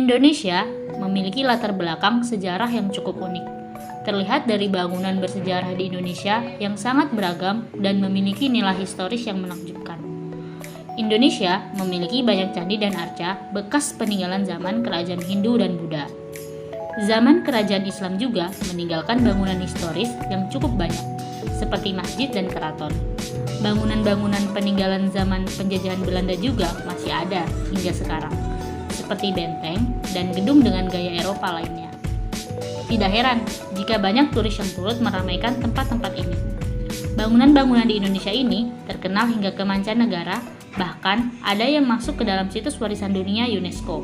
Indonesia memiliki latar belakang sejarah yang cukup unik. Terlihat dari bangunan bersejarah di Indonesia yang sangat beragam dan memiliki nilai historis yang menakjubkan. Indonesia memiliki banyak candi dan arca bekas peninggalan zaman kerajaan Hindu dan Buddha. Zaman kerajaan Islam juga meninggalkan bangunan historis yang cukup banyak, seperti masjid dan keraton. Bangunan-bangunan peninggalan zaman penjajahan Belanda juga masih ada hingga sekarang, seperti benteng dan gedung dengan gaya Eropa lainnya. Tidak heran jika banyak turis yang turut meramaikan tempat-tempat ini. Bangunan-bangunan di Indonesia ini terkenal hingga ke mancanegara, bahkan ada yang masuk ke dalam situs warisan dunia UNESCO.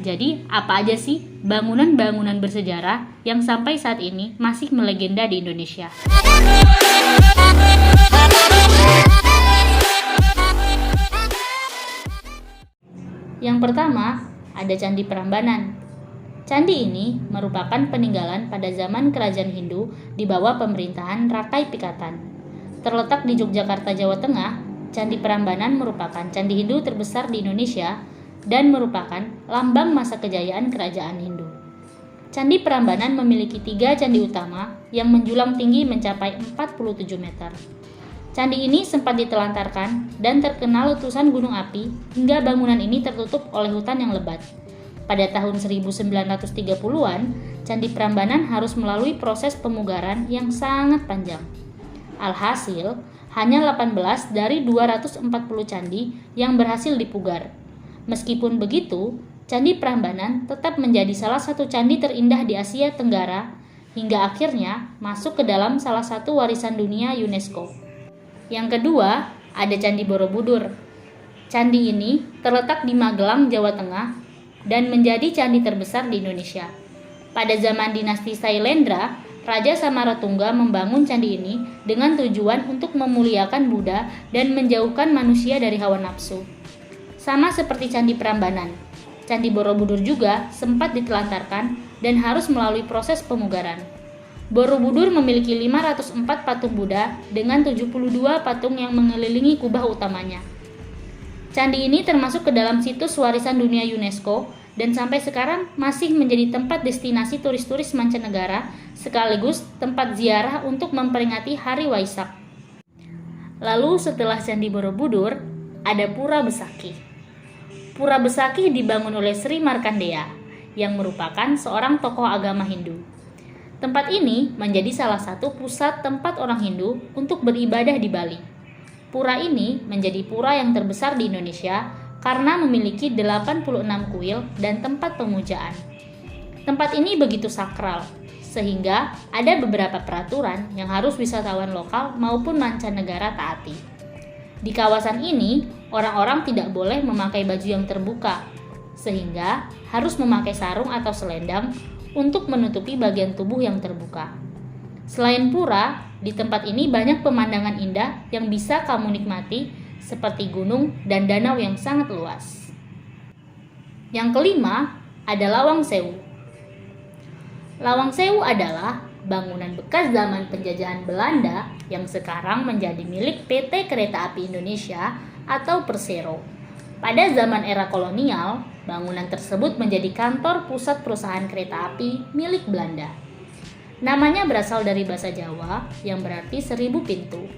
Jadi, apa aja sih bangunan-bangunan bersejarah yang sampai saat ini masih melegenda di Indonesia? Yang pertama, ada Candi Prambanan. Candi ini merupakan peninggalan pada zaman kerajaan Hindu di bawah pemerintahan Rakai Pikatan. Terletak di Yogyakarta, Jawa Tengah, Candi Prambanan merupakan candi Hindu terbesar di Indonesia dan merupakan lambang masa kejayaan kerajaan Hindu. Candi Prambanan memiliki 3 candi utama yang menjulang tinggi mencapai 47 meter. Candi ini sempat ditelantarkan dan terkena letusan gunung api hingga bangunan ini tertutup oleh hutan yang lebat. Pada tahun 1930-an, Candi Prambanan harus melalui proses pemugaran yang sangat panjang. Alhasil, hanya 18 dari 240 candi yang berhasil dipugar. Meskipun begitu, Candi Prambanan tetap menjadi salah satu candi terindah di Asia Tenggara hingga akhirnya masuk ke dalam salah satu warisan dunia UNESCO. Yang kedua, ada Candi Borobudur. Candi ini terletak di Magelang, Jawa Tengah dan menjadi candi terbesar di Indonesia. Pada zaman dinasti Sailendra, Raja Samaratungga membangun candi ini dengan tujuan untuk memuliakan Buddha dan menjauhkan manusia dari hawa nafsu. Sama seperti Candi Prambanan, Candi Borobudur juga sempat ditelantarkan dan harus melalui proses pemugaran. Borobudur memiliki 504 patung Buddha dengan 72 patung yang mengelilingi kubah utamanya. Candi ini termasuk ke dalam situs warisan dunia UNESCO dan sampai sekarang masih menjadi tempat destinasi turis-turis mancanegara sekaligus tempat ziarah untuk memperingati Hari Waisak. Lalu setelah Candi Borobudur, ada Pura Besakih. Pura Besakih dibangun oleh Sri Markandeya yang merupakan seorang tokoh agama Hindu. Tempat ini menjadi salah satu pusat tempat orang Hindu untuk beribadah di Bali. Pura ini menjadi pura yang terbesar di Indonesia karena memiliki 86 kuil dan tempat pemujaan. Tempat ini begitu sakral, sehingga ada beberapa peraturan yang harus wisatawan lokal maupun mancanegara taati. Di kawasan ini, orang-orang tidak boleh memakai baju yang terbuka, sehingga harus memakai sarung atau selendang untuk menutupi bagian tubuh yang terbuka. Selain pura, di tempat ini banyak pemandangan indah yang bisa kamu nikmati seperti gunung dan danau yang sangat luas. Yang kelima, ada Lawang Sewu. Lawang Sewu adalah bangunan bekas zaman penjajahan Belanda yang sekarang menjadi milik PT Kereta Api Indonesia atau Persero. Pada zaman era kolonial, bangunan tersebut menjadi kantor pusat perusahaan kereta api milik Belanda. Namanya berasal dari bahasa Jawa yang berarti 1000 pintu,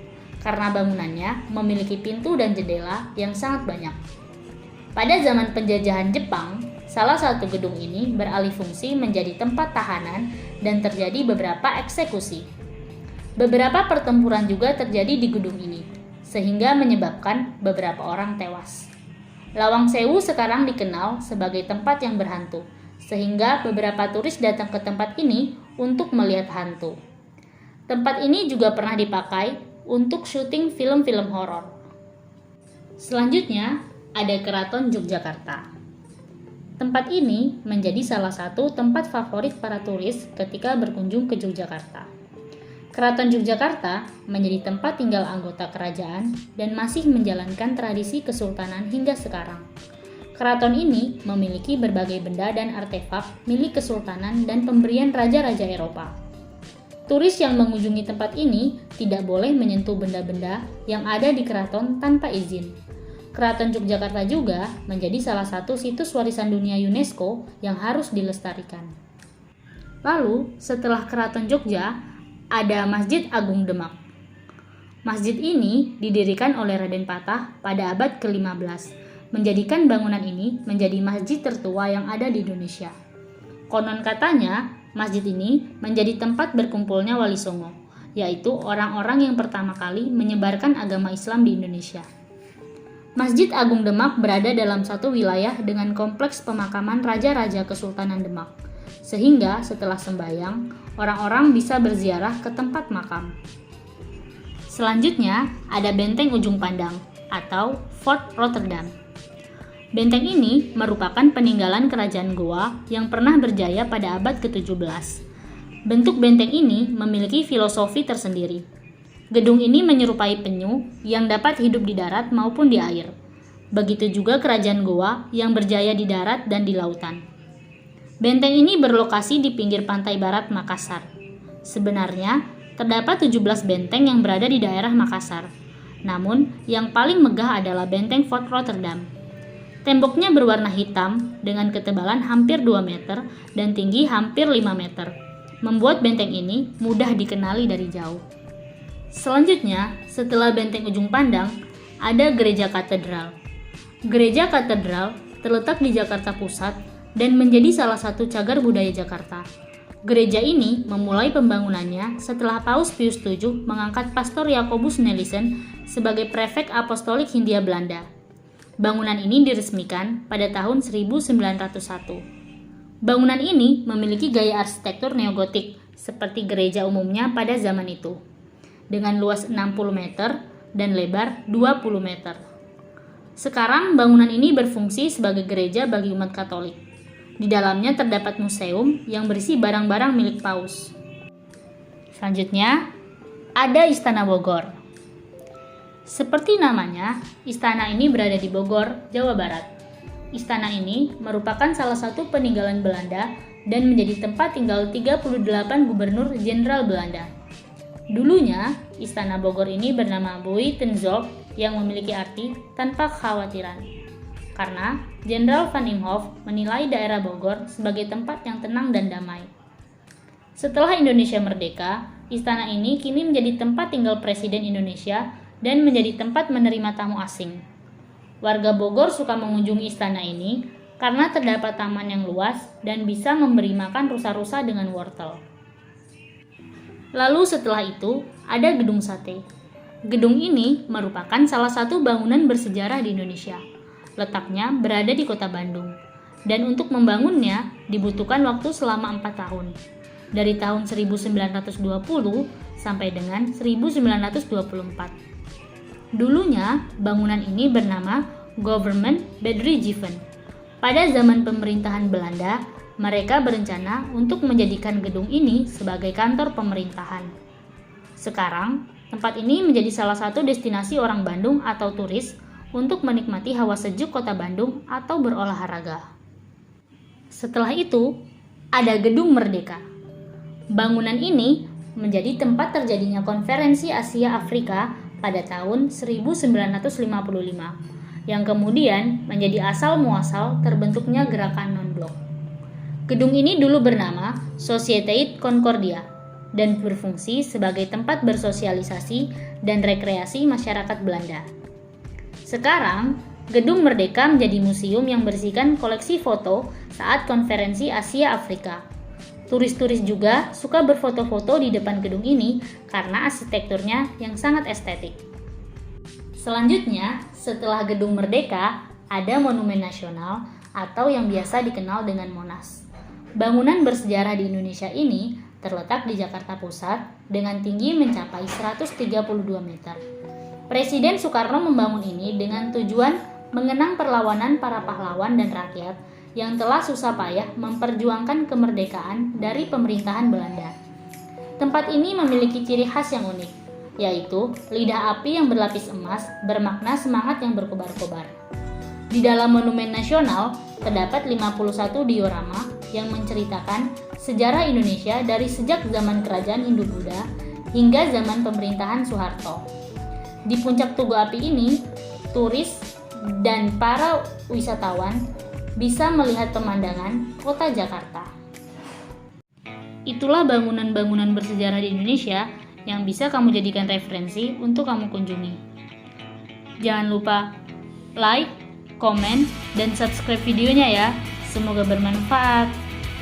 karena bangunannya memiliki pintu dan jendela yang sangat banyak. Pada zaman penjajahan Jepang, salah satu gedung ini beralih fungsi menjadi tempat tahanan dan terjadi beberapa eksekusi. Beberapa pertempuran juga terjadi di gedung ini, sehingga menyebabkan beberapa orang tewas. Lawang Sewu sekarang dikenal sebagai tempat yang berhantu, sehingga beberapa turis datang ke tempat ini untuk melihat hantu. Tempat ini juga pernah dipakai untuk syuting film-film horor. Selanjutnya, ada Keraton Yogyakarta. Tempat ini menjadi salah satu tempat favorit para turis ketika berkunjung ke Yogyakarta. Keraton Yogyakarta menjadi tempat tinggal anggota kerajaan dan masih menjalankan tradisi kesultanan hingga sekarang. Keraton ini memiliki berbagai benda dan artefak milik kesultanan dan pemberian raja-raja Eropa. Turis yang mengunjungi tempat ini tidak boleh menyentuh benda-benda yang ada di keraton tanpa izin. Keraton Yogyakarta juga menjadi salah satu situs warisan dunia UNESCO yang harus dilestarikan. Lalu, setelah Keraton Jogja, ada Masjid Agung Demak. Masjid ini didirikan oleh Raden Patah pada abad ke-15, menjadikan bangunan ini menjadi masjid tertua yang ada di Indonesia. Konon katanya, masjid ini menjadi tempat berkumpulnya Wali Songo, yaitu orang-orang yang pertama kali menyebarkan agama Islam di Indonesia. Masjid Agung Demak berada dalam satu wilayah dengan kompleks pemakaman Raja-Raja Kesultanan Demak, sehingga setelah sembahyang, orang-orang bisa berziarah ke tempat makam. Selanjutnya, ada Benteng Ujung Pandang atau Fort Rotterdam. Benteng ini merupakan peninggalan kerajaan Goa yang pernah berjaya pada abad ke-17. Bentuk benteng ini memiliki filosofi tersendiri. Gedung ini menyerupai penyu yang dapat hidup di darat maupun di air. Begitu juga kerajaan Goa yang berjaya di darat dan di lautan. Benteng ini berlokasi di pinggir pantai barat Makassar. Sebenarnya, terdapat 17 benteng yang berada di daerah Makassar. Namun, yang paling megah adalah benteng Fort Rotterdam. Temboknya berwarna hitam dengan ketebalan hampir 2 meter dan tinggi hampir 5 meter, membuat benteng ini mudah dikenali dari jauh. Selanjutnya, setelah benteng Ujung Pandang, ada Gereja Katedral. Gereja Katedral terletak di Jakarta Pusat dan menjadi salah satu cagar budaya Jakarta. Gereja ini memulai pembangunannya setelah Paus Pius VII mengangkat Pastor Jacobus Nelison sebagai prefek apostolik Hindia Belanda. Bangunan ini diresmikan pada tahun 1901. Bangunan ini memiliki gaya arsitektur neogotik seperti gereja umumnya pada zaman itu, dengan luas 60 meter dan lebar 20 meter. Sekarang bangunan ini berfungsi sebagai gereja bagi umat Katolik. Di dalamnya terdapat museum yang berisi barang-barang milik Paus. Selanjutnya, ada Istana Bogor. Seperti namanya, istana ini berada di Bogor, Jawa Barat. Istana ini merupakan salah satu peninggalan Belanda dan menjadi tempat tinggal 38 gubernur jenderal Belanda. Dulunya, Istana Bogor ini bernama Buitenzorg yang memiliki arti tanpa kekhawatiran. Karena Jenderal Van Imhoff menilai daerah Bogor sebagai tempat yang tenang dan damai. Setelah Indonesia merdeka, istana ini kini menjadi tempat tinggal Presiden Indonesia dan menjadi tempat menerima tamu asing. Warga Bogor suka mengunjungi istana ini karena terdapat taman yang luas dan bisa memberi makan rusa-rusa dengan wortel. Lalu setelah itu, ada Gedung Sate. Gedung ini merupakan salah satu bangunan bersejarah di Indonesia. Letaknya berada di kota Bandung. Dan untuk membangunnya dibutuhkan waktu selama 4 tahun. Dari tahun 1920 sampai dengan 1924. Dulunya, bangunan ini bernama Government Bedrijven. Pada zaman pemerintahan Belanda, mereka berencana untuk menjadikan gedung ini sebagai kantor pemerintahan. Sekarang, tempat ini menjadi salah satu destinasi orang Bandung atau turis untuk menikmati hawa sejuk kota Bandung atau berolahraga. Setelah itu, ada Gedung Merdeka. Bangunan ini menjadi tempat terjadinya konferensi Asia Afrika pada tahun 1955, yang kemudian menjadi asal muasal terbentuknya gerakan non-blok. Gedung ini dulu bernama Société Concordia dan berfungsi sebagai tempat bersosialisasi dan rekreasi masyarakat Belanda. Sekarang, Gedung Merdeka menjadi museum yang berisikan koleksi foto saat konferensi Asia Afrika. Turis-turis juga suka berfoto-foto di depan gedung ini karena arsitekturnya yang sangat estetik. Selanjutnya, setelah Gedung Merdeka, ada Monumen Nasional atau yang biasa dikenal dengan Monas. Bangunan bersejarah di Indonesia ini terletak di Jakarta Pusat dengan tinggi mencapai 132 meter. Presiden Soekarno membangun ini dengan tujuan mengenang perlawanan para pahlawan dan rakyat yang telah susah payah memperjuangkan kemerdekaan dari pemerintahan Belanda. Tempat ini memiliki ciri khas yang unik, yaitu lidah api yang berlapis emas bermakna semangat yang berkobar-kobar. Di dalam Monumen Nasional terdapat 51 diorama yang menceritakan sejarah Indonesia dari sejak zaman kerajaan Hindu-Buddha hingga zaman pemerintahan Soeharto. Di puncak tugu api ini, turis dan para wisatawan bisa melihat pemandangan kota Jakarta. Itulah bangunan-bangunan bersejarah di Indonesia yang bisa kamu jadikan referensi untuk kamu kunjungi. Jangan lupa like, komen, dan subscribe videonya ya. Semoga bermanfaat.